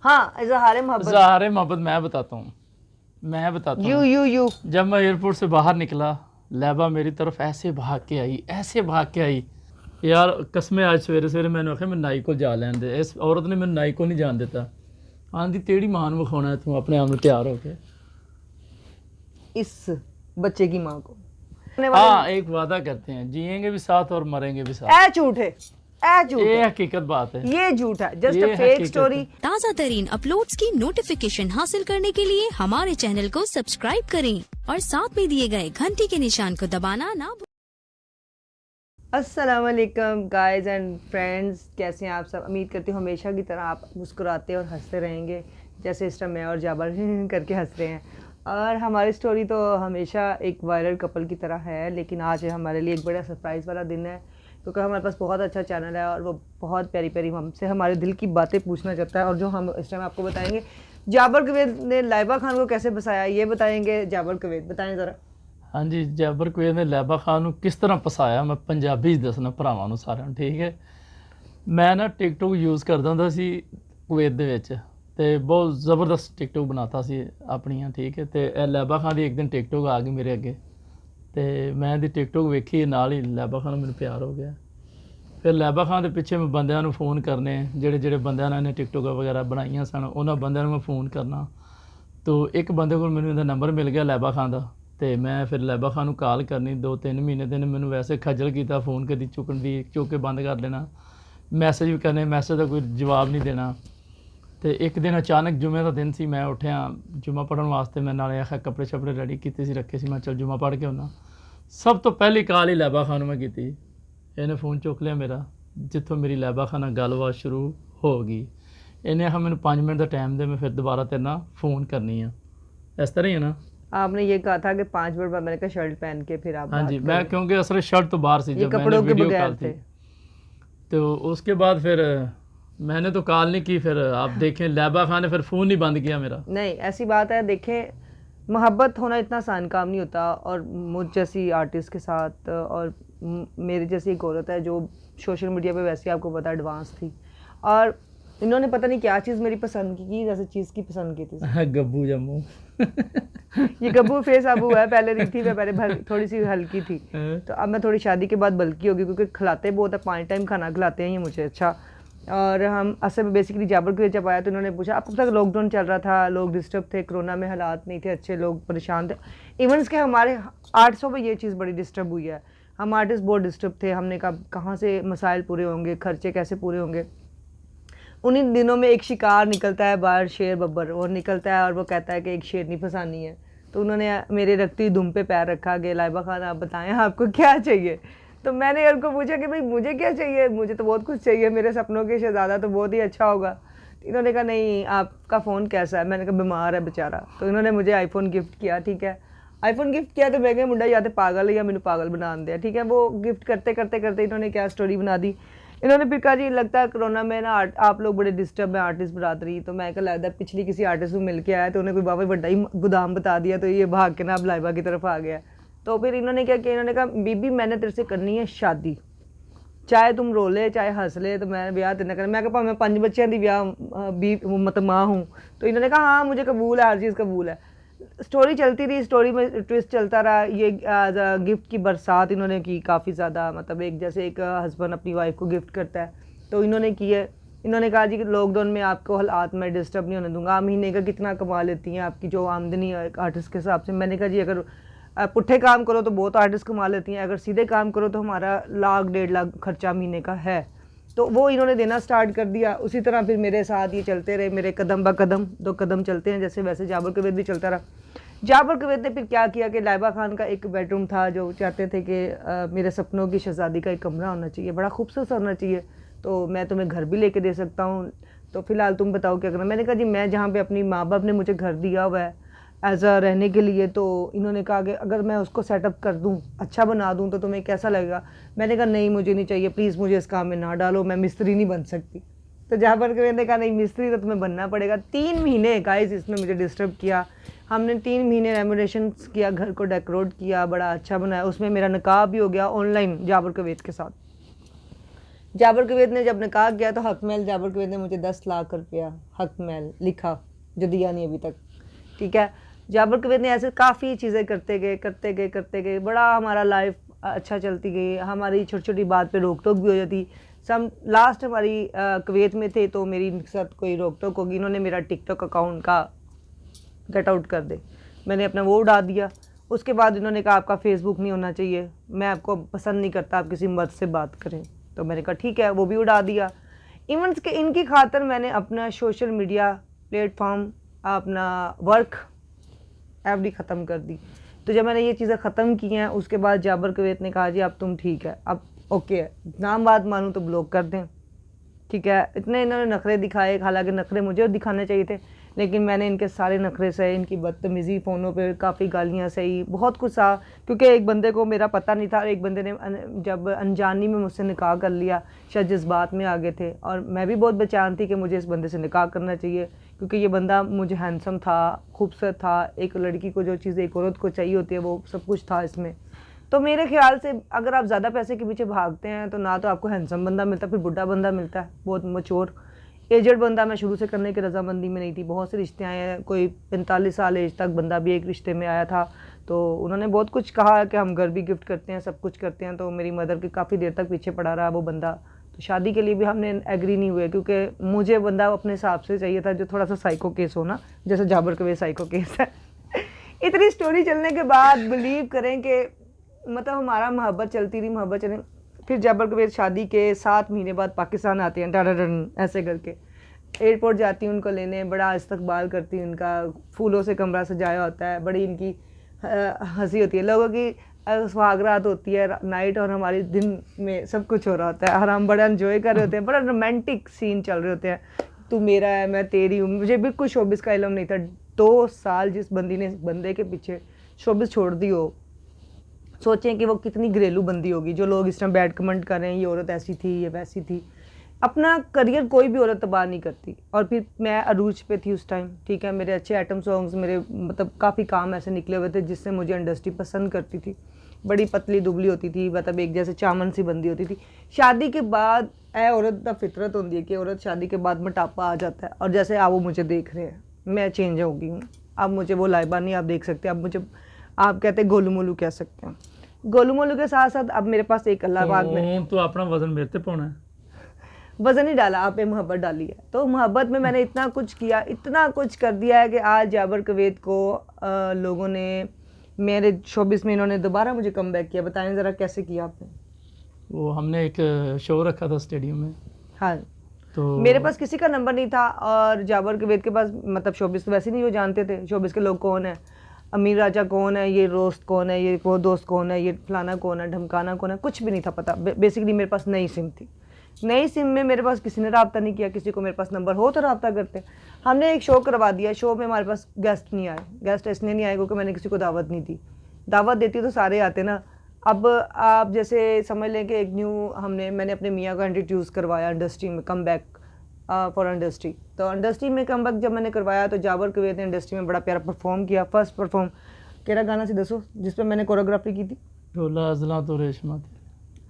हाँ, इजहार मोहब्बत। इजहार मोहब्बत मैं बताता हूँ। यू जब मैं एयरपोर्ट से बाहर निकला, लैबा मेरी तरफ ऐसे भाग के आई यार, कसमें आज सवेरे सवेरे मैंने आखिया मैं नाई को जा लैन दे, इस औरत ने मैंने नाई को नहीं जान देता। आंधी तेड़ी मान विखाना है तू अपने आप में तैयार हो के इस बच्चे की माँ को। हाँ, एक वादा करते हैं, जिएंगे भी साथ और मरेंगे भी साथ। ए झूठ है, ये हकीकत बात है, ये झूठ है, जस्ट अ फेक स्टोरी। ताज़ा तरीन अपलोड्स की नोटिफिकेशन हासिल करने के लिए हमारे चैनल को सब्सक्राइब करें और साथ में दिए गए घंटी के निशान को दबाना ना भूलें। अस्सलाम वालेकुम गाइस एंड फ्रेंड्स, कैसे हैं आप सब। उम्मीद करती हूँ हमेशा की तरह आप मुस्कुराते और हंसते रहेंगे, जैसे इस टाइम मैं और जाबर करके हंस रहे हैं। और हमारी स्टोरी तो हमेशा एक वायरल कपल की तरह है, लेकिन आज है हमारे लिए एक बड़ा सरप्राइज़ वाला दिन है, क्योंकि हमारे पास बहुत अच्छा चैनल है और वो बहुत प्यारी प्यारी हमसे हमारे दिल की बातें पूछना चाहता है, और जो हम इस टाइम आपको बताएंगे। जाबर कवेद ने लाइबा खान को कैसे फंसाया, ये बताएंगे। जाबर कवेद बताएं ज़रा। हाँ जी, जाबर कवेद ने लैबा खान को किस तरह फसाया, मैं पंजाबी दसना भरावां नूं सारिਆਂ ਨੂੰ, ठीक है। मैं ना टिकटॉक यूज़ करदा ਹੁੰਦਾ ਸੀ ਕੁਵੈਤ ਦੇ ਵਿੱਚ, ਤੇ ਬਹੁਤ ਜ਼ਬਰਦਸਤ ਟਿਕਟੋਕ ਬਣਾਤਾ ਸੀ ਆਪਣੀਆਂ, ਠੀਕ ਹੈ। ਤੇ ਇਹ ਲੈਬਾ ਖਾਨ ਦੀ ਇੱਕ ਦਿਨ ਟਿਕਟੋਕ ਆ ਗਈ ਮੇਰੇ ਅੱਗੇ, ਤੇ ਮੈਂ ਇਹਦੀ ਟਿਕਟੋਕ ਵੇਖੀ, ਨਾਲ ਹੀ ਲੈਬਾ ਖਾਨ ਨੂੰ ਮੈਨੂੰ ਪਿਆਰ ਹੋ ਗਿਆ। ਫਿਰ ਲੈਬਾ ਖਾਨ ਦੇ ਪਿੱਛੇ ਮੈਂ ਬੰਦਿਆਂ ਨੂੰ फ़ोन ਕਰਨੇ, ਜਿਹੜੇ ਬੰਦਿਆਂ ਨੇ ਟਿਕਟੋਕ ਵਗੈਰਾ ਬਣਾਈਆਂ ਸਨ, ਉਹਨਾਂ ਬੰਦਿਆਂ ਨੂੰ ਮੈਂ फ़ोन ਕਰਨਾ। तो एक बंदे को मैंने नंबर मिल गया लैबा खान का, तो मैं फिर लैबा खान को कॉल करनी 2-3 महीने दिन मैंने वैसे खजल किया, फ़ोन कभी चुकन दी, चुक के बंद कर देना, मैसेज भी करने, मैसेज का कोई जवाब नहीं देना। तो एक दिन अचानक जुमे का दिन सी, मैं उठिया जुमा पढ़ने वास्ते, मैं नाले आखिया कपड़े शपड़े रेडी किए रखे सी, मैं चल जुमा पढ़ के आना। सब तो पहली कॉल ही लैबा खान मैं की, इन्हें फ़ोन चुक लिया मेरा, जितों मेरी लैबा खान गलबात शुरू हो गई। इन्हें आखा मैंने 5 मिनट का टाइम दे, मैं फिर दोबारा तेरे ना फ़ोन करनी है। इस तरह ही है ना, आपने ये कहा था कि 5 मिनट बाद मैंने कहा शर्ट पहन के फिर आप। हाँ जी, मैं क्योंकि असल शर्ट तो बाहर सी, जब मैंने वीडियो कॉल थी, तो उसके बाद फिर मैंने तो कॉल नहीं की। फिर आप देखें लैबा खान ने फिर फ़ोन नहीं बंद किया मेरा। नहीं, ऐसी बात है, देखें मोहब्बत होना इतना आसान काम नहीं होता, और मुझ जैसी आर्टिस्ट के साथ और मेरी जैसी एक औरत है जो सोशल मीडिया पे वैसे आपको पता एडवांस थी, और इन्होंने पता नहीं क्या चीज़ मेरी पसंद की, जैसे चीज़ की पसंद की थी। गब्बू जम्मू ये गब्बू फेस अब हुआ है, पहले नहीं थी, मैं पहले थोड़ी सी हल्की थी, तो अब मैं थोड़ी शादी के बाद बल्कि होगी, क्योंकि खिलाते बहुत है, 5 टाइम खाना खिलाते हैं ये मुझे। अच्छा, और हम असल में बेसिकली जाबर को जब आया तो इन्होंने पूछा अब तक लॉकडाउन चल रहा था, लोग डिस्टर्ब थे, कोरोना में हालात नहीं थे अच्छे, लोग परेशान थे। इवेंट्स के हमारे 800 में ये चीज़ बड़ी डिस्टर्ब हुई है, हम आर्टिस्ट बहुत डिस्टर्ब थे। हमने कहा कहाँ से मसाइल पूरे होंगे, खर्चे कैसे पूरे होंगे। उन्हीं दिनों में एक शिकार निकलता है बाहर, शेर बब्बर, और निकलता है और वो कहता है कि एक शेरनी फंसानी है। तो उन्होंने मेरे रखती दुम पे पैर रखा कि लाइबा खान आप बताएं आपको क्या चाहिए। तो मैंने उनको पूछा कि भाई मुझे क्या चाहिए, मुझे तो बहुत कुछ चाहिए, मेरे सपनों के शहजादा तो बहुत ही अच्छा होगा। तो इन्होंने कहा नहीं, आपका फ़ोन कैसा है। मैंने कहा बीमार है बेचारा। तो इन्होंने मुझे आईफोन गिफ्ट किया, ठीक है। आईफोन गिफ्ट किया तो मैं कहा मुंडा या तो पागल है या मैंने पागल बना दिया, ठीक है। वो गिफ्ट करते करते करते इन्होंने क्या स्टोरी बना दी। इन्होंने फिर कहा जी लगता है कोरोना में ना आप लोग बड़े डिस्टर्ब हैं आर्टिस्ट बरादरी। तो मैं कहा लगता है पिछली किसी आर्टिस्ट को मिल के आया, तो उन्हें कोई बाबा बड़ा ही गोदाम बता दिया, तो ये भाग के ना अब लाइबा की तरफ आ गया। तो फिर इन्होंने क्या किया, इन्होंने कहा बीबी मैंने तेरे से करनी है शादी, चाहे तुम रो ले चाहे हंस ले, तो मैं ब्याह तेरे करना। मैं कहा मैं 5 बच्चों की ब्याह मतलब माँ हूँ। तो इन्होंने कहा हाँ मुझे कबूल है, हर चीज़ कबूल है। स्टोरी चलती रही, स्टोरी में ट्विस्ट चलता रहा। ये गिफ्ट की बरसात इन्होंने की काफ़ी ज़्यादा, मतलब एक जैसे एक हस्बैंड अपनी वाइफ को गिफ्ट करता है, तो इन्होंने की है। इन्होंने कहा जी कि लॉकडाउन में आपको हालात में डिस्टर्ब नहीं होने दूंगा, आप महीने का कितना कमा लेती हैं, आपकी जो आमदनी है आर्टिस्ट के हिसाब से। मैंने कहा जी अगर पुट्ठे काम करो तो बहुत आर्टिस्ट कमा लेती हैं, अगर सीधे काम करो तो हमारा 1-1.5 लाख खर्चा महीने का है। तो वो इन्होंने देना स्टार्ट कर दिया। उसी तरह फिर मेरे साथ ये चलते रहे, मेरे कदम ब कदम 2 कदम चलते हैं जैसे वैसे जाबर कवेद भी चलता रहा। जाबर कवेद ने फिर क्या किया कि लाइबा खान का एक बेडरूम था, जो चाहते थे कि मेरे सपनों की शहजादी का एक कमरा होना चाहिए, बड़ा खूबसूरत होना चाहिए, तो मैं तुम्हें घर भी लेके दे सकता हूँ, तो फ़िलहाल तुम बताओ क्या करना। मैंने कहा जी मैं जहाँ पे अपनी माँ बाप ने मुझे घर दिया हुआ है एज अ रहने के लिए, तो इन्होंने कहा कि अगर मैं उसको सेटअप कर दूँ, अच्छा बना दूँ, तो तुम्हें कैसा लगेगा। मैंने कहा नहीं मुझे नहीं चाहिए, प्लीज़ मुझे इस काम में ना डालो, मैं मिस्त्री नहीं बन सकती। तो जाबर कवेद ने कहा नहीं मिस्त्री तो तुम्हें बनना पड़ेगा। 3 महीने गाइस इसने मुझे डिस्टर्ब किया। हमने 3 महीने रेनोवेशन किया, घर को डेकोरेट किया, बड़ा अच्छा बनाया। उसमें मेरा निकाह भी हो गया ऑनलाइन जाबर कवेद के साथ। जाबर कवेद ने जब निकाह किया तो हकमैल जाबर कवेद ने मुझे 10 लाख रुपया हकमैल लिखा, जो दिया नहीं अभी तक, ठीक है। जाबर कवेद ने ऐसे काफ़ी चीज़ें करते गए, बड़ा हमारा लाइफ अच्छा चलती गई। हमारी छोटी छोटी बात पे रोक टोक भी हो जाती। सम लास्ट हमारी कुवैत में थे तो मेरी इनके साथ कोई रोक टोक होगी, इन्होंने मेरा टिकटॉक अकाउंट का गेट आउट कर दे, मैंने अपना वो उड़ा दिया। उसके बाद इन्होंने कहा आपका फेसबुक नहीं होना चाहिए, मैं आपको पसंद नहीं करता आप किसी मर्द से बात करें, तो मैंने कहा ठीक है, वो भी उड़ा दिया। इवेंट्स के इनकी खातर मैंने अपना सोशल मीडिया प्लेटफॉर्म, अपना वर्क एफडी ख़त्म कर दी। तो जब मैंने ये चीज़ें ख़त्म की हैं उसके बाद जाबर कवेत ने कहा जी अब तुम ठीक है, अब ओके है, नाम बात मानूँ तो ब्लॉक कर दें, ठीक है। इतने इन्होंने नखरे दिखाए, हालांकि नखरे मुझे दिखाने चाहिए थे, लेकिन मैंने इनके सारे नखरे सहे, इनकी बदतमीज़ी, फ़ोनों पे काफ़ी गालियाँ सही, बहुत कुछ सहा, क्योंकि एक बंदे को मेरा पता नहीं था, एक बंदे ने जब अनजानी में मुझसे निकाह कर लिया, शायद जज्बात में आ गए थे, और मैं भी बहुत बेचैन थी कि मुझे इस बंदे से निकाह करना चाहिए, क्योंकि ये बंदा मुझे हैंडसम था, खूबसूरत था, एक लड़की को जो चीज़ एक औरत को चाहिए होती है वो सब कुछ था इसमें। तो मेरे ख्याल से अगर आप ज़्यादा पैसे के पीछे भागते हैं तो ना तो आपको हैंडसम बंदा मिलता, फिर बुढ़ा बंदा मिलता है, बहुत मैच्योर एजड बंदा मैं शुरू से करने की रजामंदी में नहीं थी। बहुत से रिश्ते आए हैं, कोई 45 साल एज तक बंदा भी एक रिश्ते में आया था, तो उन्होंने बहुत कुछ कहा कि हम घर भी गिफ्ट करते हैं, सब कुछ करते हैं, तो मेरी मदर के काफ़ी देर तक पीछे पड़ा रहा वो बंदा। तो शादी के लिए भी हमने एग्री नहीं हुए, क्योंकि मुझे बंदा अपने हिसाब से चाहिए था जो थोड़ा सा साइको केस हो ना, जैसे जाबर कवेद साइको केस है। इतनी स्टोरी चलने के बाद बिलीव करें कि मतलब हमारा मोहब्बत चलती रही, मोहब्बत चले। फिर जाबर कवेद शादी के 7 महीने बाद पाकिस्तान आते हैं, डन ऐसे करके एयरपोर्ट जाती हूँ उनको लेने, बड़ा इस्तकबाल करती हूँ उनका, फूलों से कमरा सजाया होता है, बड़ी इनकी हंसी होती है। लोगों की सुहागरात होती है नाइट, और हमारी दिन में सब कुछ हो रहा होता है और हम बड़ा एंजॉय कर रहे होते हैं, बड़ा रोमांटिक सीन चल रहे होते हैं, तू मेरा है मैं तेरी हूँ। मुझे बिल्कुल शोबिस का इल्म नहीं था। 2 साल जिस बंदे के पीछे शोबिस छोड़ दी हो, सोचें कि वो कितनी घरेलू बंदी होगी। जो लोग इस टाइम बैड कमेंट कर रहे हैं, ये औरत ऐसी थी, ये वैसी थी, अपना करियर कोई भी औरत तबाह नहीं करती। और फिर मैं अरूज पे थी उस टाइम, ठीक है, मेरे अच्छे आइटम सॉन्ग्स, मेरे मतलब काफ़ी काम ऐसे निकले हुए थे जिससे मुझे इंडस्ट्री पसंद करती थी। बड़ी पतली दुबली होती थी, मतलब एक जैसे चामन सी बंदी होती थी। शादी के बाद औरत दा फितरत होती है कि औरत शादी के बाद मोटापा आ जाता है, और जैसे आप वो मुझे देख रहे हैं, मैं चेंज हो गई हूँ। अब मुझे वो लाइबा नहीं आप देख सकते, अब मुझे आप कहते हैं गोलू मोलू कह सकते हैं। गोलू मोलू के साथ साथ अब मेरे पास एक अल्लाह पाक में तो अपना वजन मेरे पे पाना है, वज़न नहीं डाला, आप पे मोहब्बत डाली है। तो मोहब्बत में मैंने इतना कुछ किया, इतना कुछ कर दिया है कि आज जाबर कवेद को लोगों ने मेरे शोबिस में इन्होंने दोबारा मुझे कम बैक किया। बताएं ज़रा कैसे किया आपने? वो हमने एक शो रखा था स्टेडियम में, हाँ, तो मेरे पास किसी का नंबर नहीं था, और जाबर कवेद के पास मतलब शोबिस तो वैसे नहीं वो जानते थे शोबिस के लोग कौन है, अमीर राजा कौन है, ये रोस्त कौन है, ये वो दोस्त कौन है, ये फलाना कौन है, ढमकाना कौन है, कुछ भी नहीं था पता। बेसिकली मेरे पास नई सिम थी, नई सिम में मेरे पास किसी ने रब्ता नहीं किया, किसी को मेरे पास नंबर हो तो रब्ता करते। हमने एक शो करवा दिया, शो में हमारे पास गेस्ट नहीं आए। गेस्ट इसलिए नहीं आए क्योंकि मैंने किसी को दावत नहीं दी, दावत देती तो सारे आते ना। अब आप जैसे समझ लें कि एक मैंने अपने मियाँ का इंट्रोड्यूस करवाया इंडस्ट्री में, कम बैक फॉर इंडस्ट्री। तो इंडस्ट्री में कम बैक जब मैंने करवाया तो जाबर कवेद ने इंडस्ट्री में बड़ा प्यारा परफॉर्म किया। फर्स्ट परफॉर्म केरा गाना से दसो जिस पर मैंने कोरियोग्राफी की थी? रोला अजला तो रेशमा।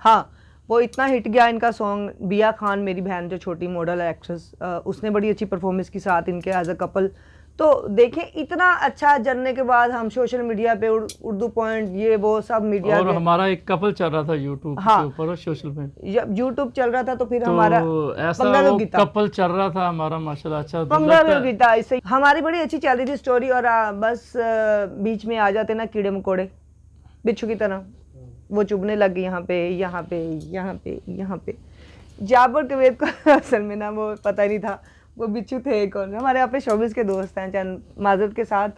हाँ, वो इतना हिट गया इनका सॉन्ग। बिया खान मेरी बहन जो छोटी मॉडल है एक्ट्रेस, उसने बड़ी अच्छी परफॉर्मेंस की साथ इनके एज अ कपल। तो देखें इतना अच्छा जनने के बाद हम सोशल मीडिया पे उर्दू पॉइंट ये वो सब मीडिया, और हमारा एक कपल चल रहा था यूट्यूब हाँ, के ऊपर और सोशल पे, यूट्यूब चल रहा था, तो फिर तो हमारा ऐसा वो कपल चल रहा था हमारा, माशाल्लाह अच्छा पंगा भी गीता। इससे हमारी बड़ी अच्छी चल रही थी स्टोरी, और बस बीच में आ जाते ना कीड़े मकोड़े बिच्छू की तरह, वो चुभने लग गई यहाँ पे यहाँ पे यहाँ पे यहाँ पे। जाबर कवेद को असल में ना वो पता ही नहीं था वो बिच्छू थे कौन। हमारे यहाँ पे शोबिस के दोस्त हैं, चाहे माजरत के साथ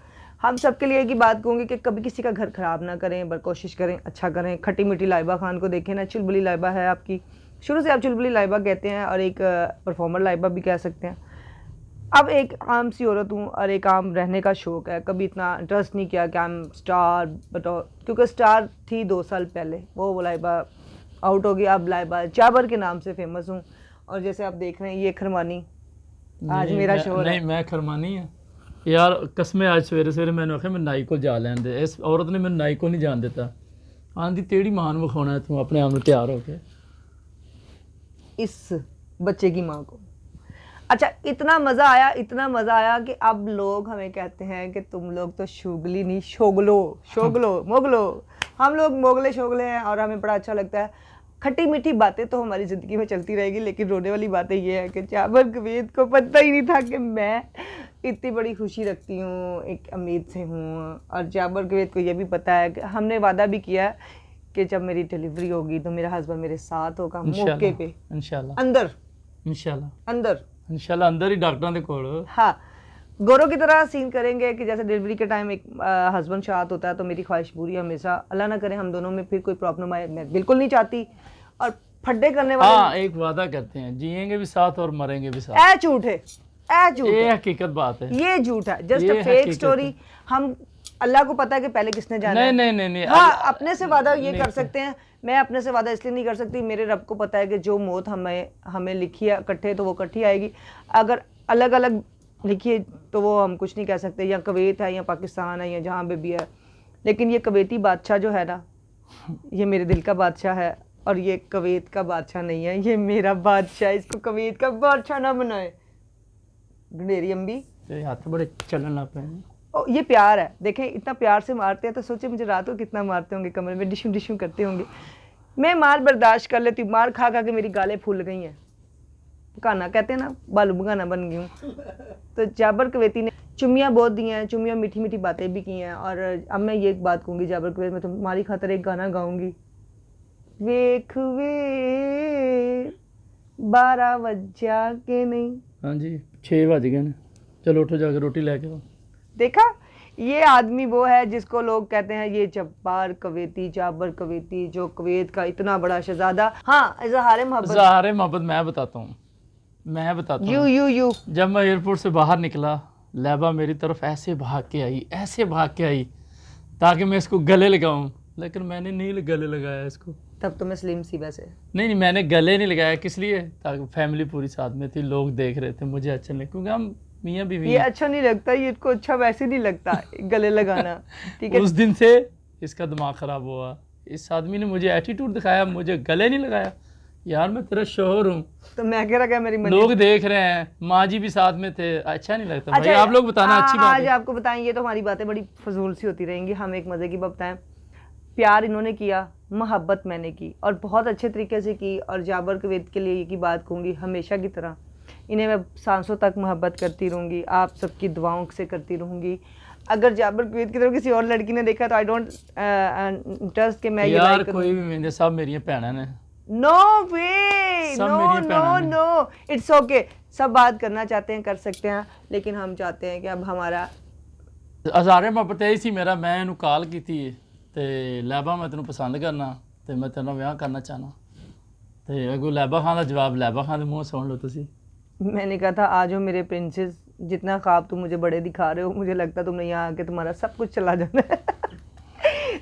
हम सबके लिए एक ही बात कहूँगी कि कभी किसी का घर ख़राब ना करें, बल्कि कोशिश करें अच्छा करें। खट्टी मीठी लाइबा खान को देखें ना, चुलबुली लाइबा है आपकी, शुरू से आप चुलबुली लाइबा कहते हैं और एक परफॉर्मर लाइबा भी कह सकते हैं। अब एक आम सी औरत हूँ और एक आम रहने का शौक़ है, कभी इतना इंटरेस्ट नहीं किया कि हम स्टार बताओ, क्योंकि स्टार थी 2 साल पहले, वो लाइबा आउट हो गई। अब लाइबा जाबर के नाम से फेमस हूँ। और जैसे आप देख रहे हैं ये खरमानी आज मेरा शो है। नहीं मैं खरमानी है यार, कसमें आज सवेरे सवेरे मैंने आखिया मैं नाई को जा लैन दे, इस औरत ने मैंने नाई को नहीं जान देता। आंधी तेड़ी मान विखाना है तू अपने आप में तैयार हो के। इस बच्चे की माँ को। अच्छा, इतना मज़ा आया कि अब लोग हमें कहते हैं कि तुम लोग तो शुगली नहीं, शोगलो मोगलो। हम लोग मोगले शोगले हैं और हमें बड़ा अच्छा लगता है। खट्टी मीठी बातें तो हमारी ज़िंदगी में चलती रहेगी, लेकिन रोने वाली बातें ये है कि जाबर कवीद को पता ही नहीं था कि मैं इतनी बड़ी खुशी रखती हूँ, एक उम्मीद से हूँ। और जाबर कवीद को ये भी पता है कि हमने वादा भी किया है कि जब मेरी डिलीवरी होगी तो मेरा हस्बैंड मेरे साथ होगा मौके पे, इंशाल्लाह अंदर इंशाल्लाह अंदर ही डॉक्टरों के कोल। हाँ, गोरों की तरह सीन करेंगे कि जैसे डिलीवरी के टाइम एक हस्बैंड साथ होता है, तो मेरी ख्वाहिश पूरी हमेशा, अल्लाह ना करे हम दोनों में फिर कोई प्रॉब्लम आए, मैं बिल्कुल नहीं चाहती। और फड्डे करने वाले हाँ, एक वादा करते हैं, जिएंगे भी साथ और मरेंगे भी साथ। ए झूठ है, ये हकीकत बात है, ये झूठ है, जस्ट ये अ फेक हकीकत स्टोरी। है। हम अल्लाह को पता है कि पहले किसने जाना है। नहीं हाँ, अपने से वादा ये कर सकते हैं, मैं अपने से वादा इसलिए नहीं कर सकती, मेरे रब को पता है कि जो मौत हमें लिखी है इकट्ठे तो वो इकट्ठी आएगी। अगर अलग अलग लिखी है तो वो हम कुछ नहीं कह सकते, या कुवैत है या पाकिस्तान है या जहाँ भी है। लेकिन ये कुवैती बादशाह जो है ना, ये मेरे दिल का बादशाह है, और ये कुवैत का बादशाह नहीं है, ये मेरा बादशाह है। इसको कुवैत का बादशाह ना बनाए गंडेरी अम्बी। हाथ बड़े चलन लग पे। ये प्यार है, देखें इतना प्यार से मारते हैं तो सोचे मुझे रात को कितना मारते होंगे, कमरे में डिशू डिशू करते होंगे। मैं मार बर्दाश्त कर लेती हूँ, मार खा खा के मेरी गालें फूल गई हैं, बगाना कहते हैं ना, बालू बगाना बन गई हूँ। तो जाबर कवैती ने चुम्मियाँ बहुत दी हैं, चुम्मियाँ मीठी मीठी बातें भी की हैं। और अब मैं ये एक बात कहूँगी जाबर कवैत, मैं तुम्हारी खातर एक गाना गाऊँगी। वेख वे 12 बजा के नहीं, हाँ जी 6 बज गए, चलो उठो जाकर रोटी लेके आओ। देखा, ये आदमी वो है जिसको लोग कहते हैं ये जब्बार कवैती, जाबर कवैती, जो कुवैत का इतना बड़ा शहजादा। हाँ, इज़हार मोहब्बत मैं बताता हूँ यू जब मैं एयरपोर्ट से बाहर निकला, लैबा मेरी तरफ ऐसे भाग के आई ताकि मैं इसको गले लगाऊं, लेकिन मैंने नहीं गले लगाया इसको। तब तो मैं स्लिम सी वैसे। नहीं, मैंने गले नहीं लगाया, किस लिए? ताकि फैमिली पूरी साथ में थी, लोग देख रहे थे, मुझे अच्छा नहीं, क्योंकि हम मियाँ बीवी। ये अच्छा नहीं लगता, ये इसको अच्छा वैसे नहीं लगता गले लगाना, ठीक है। उस दिन से इसका दिमाग खराब हुआ, इस आदमी ने मुझे एटीट्यूड दिखाया, मुझे गले नहीं लगाया। यार मैं तेरा शोहर हूँ, तो मैं कह रहा क्या मेरी लोग देख रहे हैं, माँ जी भी साथ में थे, अच्छा नहीं लगता। भाई आप लोग बताना, अच्छी बात आज आपको बताएं, ये तो हमारी बातें बड़ी फजूल सी होती रहेंगी, हम एक मजे की बात बताएं। प्यार इन्होंने किया, मोहब्बत मैंने की, और बहुत अच्छे तरीके से की। और जाबर कवैत के लिए की बात कहूँगी, हमेशा की तरह इन्हें मैं सांसों तक मोहब्बत करती रहूँगी, आप सबकी दुआओं से करती रहूँगी। अगर जाबर कवैत की तरफ किसी और लड़की ने देखा तो आई डोंट ट्रस्ट कि मैं यार कोई भी मेरे सब मेरी भैन ने। No way, no, it's okay. सब बात करना चाहते हैं कर सकते हैं, लेकिन हम चाहते हैं कि अब हमारा हज़ारे मोहब्बत यही सी मेरा। मैं इन्हू कॉल की थी ते लैबा मैं तेन पसंद करना ते मैं तेरे ब्याह करना चाहना, ते अगो लैबा खान का जवाब लैबा खान के मुँह सुन लो तुसी। मैंने कहा था आज हो मेरे प्रिंसेस, जितना ख्वाब तुम मुझे बड़े दिखा रहे हो, मुझे लगता तुमने यहाँ आके तुम्हारा सब कुछ चला जाना है।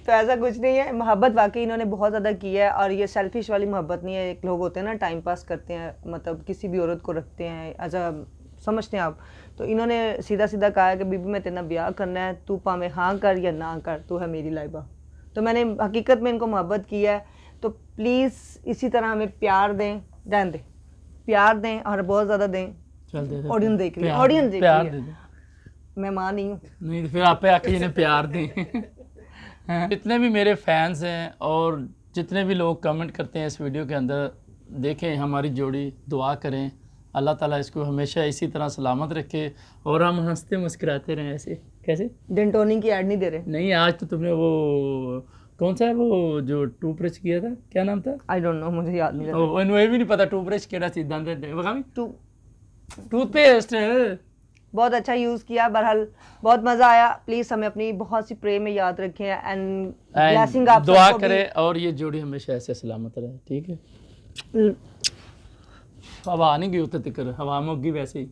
तो ऐसा कुछ नहीं है, मोहब्बत वाकई इन्होंने बहुत ज़्यादा की है। और ये सेल्फिश वाली मोहब्बत नहीं है। एक लोग होते हैं ना टाइम पास करते हैं, मतलब किसी भी औरत को रखते हैं ऐसा समझते हैं आप। तो इन्होंने सीधा सीधा कहा है कि बीबी मैं तेरा ब्याह करना है, तू भावें हाँ कर या ना कर, तू है मेरी लाइबा। तो मैंने हकीकत में इनको मोहब्बत की है। तो प्लीज़ इसी तरह हमें प्यार दें, रहने दें, प्यार दें और बहुत ज़्यादा दें। ऑडियंस देख रही है, ऑडियंस देख रही है, मैं माँ नहीं हूँ। नहीं तो फिर आपे आके जिन्हें प्यार दें। जितने भी मेरे फैंस हैं और जितने भी लोग कमेंट करते हैं इस वीडियो के अंदर, देखें हमारी जोड़ी, दुआ करें अल्लाह ताला इसको हमेशा इसी तरह सलामत रखे और हम हंसते मुस्कुराते रहें। ऐसे कैसे डेंटोनिंग की ऐड नहीं दे रहे? नहीं, आज तो तुमने वो कौन सा है वो जो टूथब्रश किया था, क्या नाम था? आई डोंट नो, मुझे याद नहीं रहता। ओए भी नहीं पता टूथब्रश केड़ा सी दंद टूथपेस्ट बहुत अच्छा यूज़ किया। बहरहाल बहुत मज़ा आया। प्लीज़ हमें अपनी बहुत सी प्रे में याद रखें एंड ब्लेसिंग आप दुआ करें और ये जोड़ी हमेशा ऐसे सलामत रहे, ठीक है। हवा नहीं गई उत्ते तक, हवा में होगी वैसे ही।